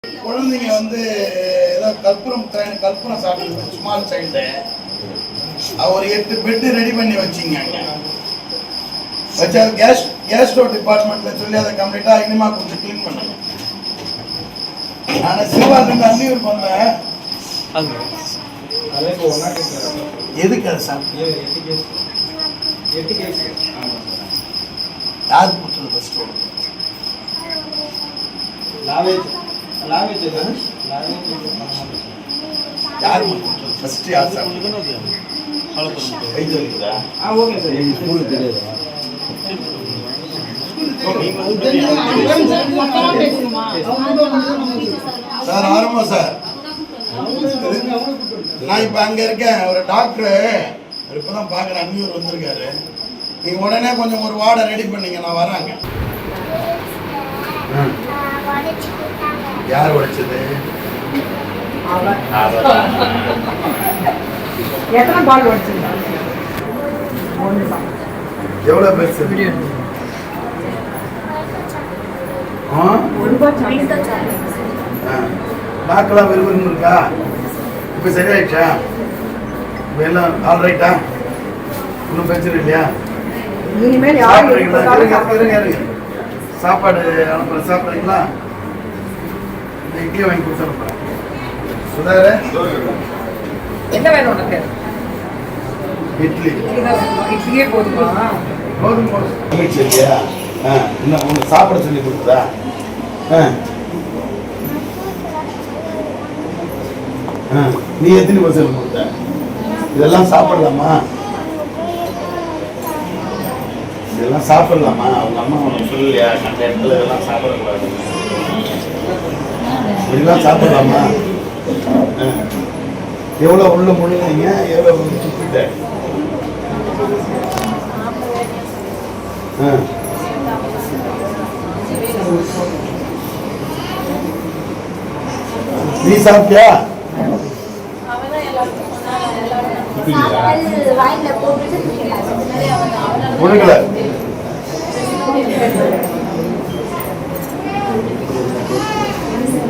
குழந்தைங்க வந்து ஏதோ கற்பூரம் சாப்பிடுது ஸ்மால் சைல்டு. ஒரு 8 பெட்டு ரெடி பண்ணி வச்சிங்க வச்சா கேஸ்ட்ரோ டிபார்ட்மெண்ட்ல சொல்லி அதை கம்ப்ளீட்டா இனிமா கொஞ்சம் கிளீன் பண்ணுங்க. நான் சிவாலிருந்து அன்னியூருக்கு வந்தேன். எதுக்கு அதை சாப்பிட்டு யார் கொடுத்தது ஃபர்ஸ்ட் யார் கொடுத்தது ஃபர்ஸ்ட் யார் சாப்பிட்டு வயிற்று வலிக்குதா? Okay sir. ஸ்கூலுக்கு தெரியாது சார். ஆரம்பம் சார். நான் இப்ப அங்க இருக்கேன். ஒரு டாக்டர் இப்பதான் பாக்குறேன், அன்னியூர் வந்திருக்காரு. நீங்க உடனே கொஞ்சம் ஒரு வார்டை ரெடி பண்ணீங்க, நான் வராங்க. யார் உடைச்சது? எத்தனை பால் உடைச்சது? எவ்வளவு பெருசு? நாக்கெல்லாம் விரும்புன்னு இருக்கா? இப்ப சரியாயிடுச்சா? இப்ப எல்லாம் ஆல்ரைட்டா? ஒன்றும் பிரச்சனை இல்லையா? சாப்பாடு அனுப்புறேன், சாப்பிட்றீங்களா? இட்லி வாங்கி கொடுத்து அனுப்புறேன். சுதார என்ன வேணும் உனக்கு? இட்லி. இட்லியே போதுமா? போதும் போதும். சரியா? இன்னும் உனக்கு சாப்பிட சொல்லி கொடுக்குதா? நீ எத்தனை பர்சன்ட் கொடுத்த? இதெல்லாம் சாப்பிடலாமா? இதெல்லாம் சாப்பிடலாமா? அவங்க அம்மா உனக்கு சொல்லலையா கண்ட இடத்துல இதெல்லாம் சாப்பிடக்கூடாது? இதெல்லாம் சாப்பிடலாமா? எவ்வளோ உள்ள முழுங்க, எவ்வளோ துப்பிட்ட? நீ சாப்பிட்டியா? முழுங்கல.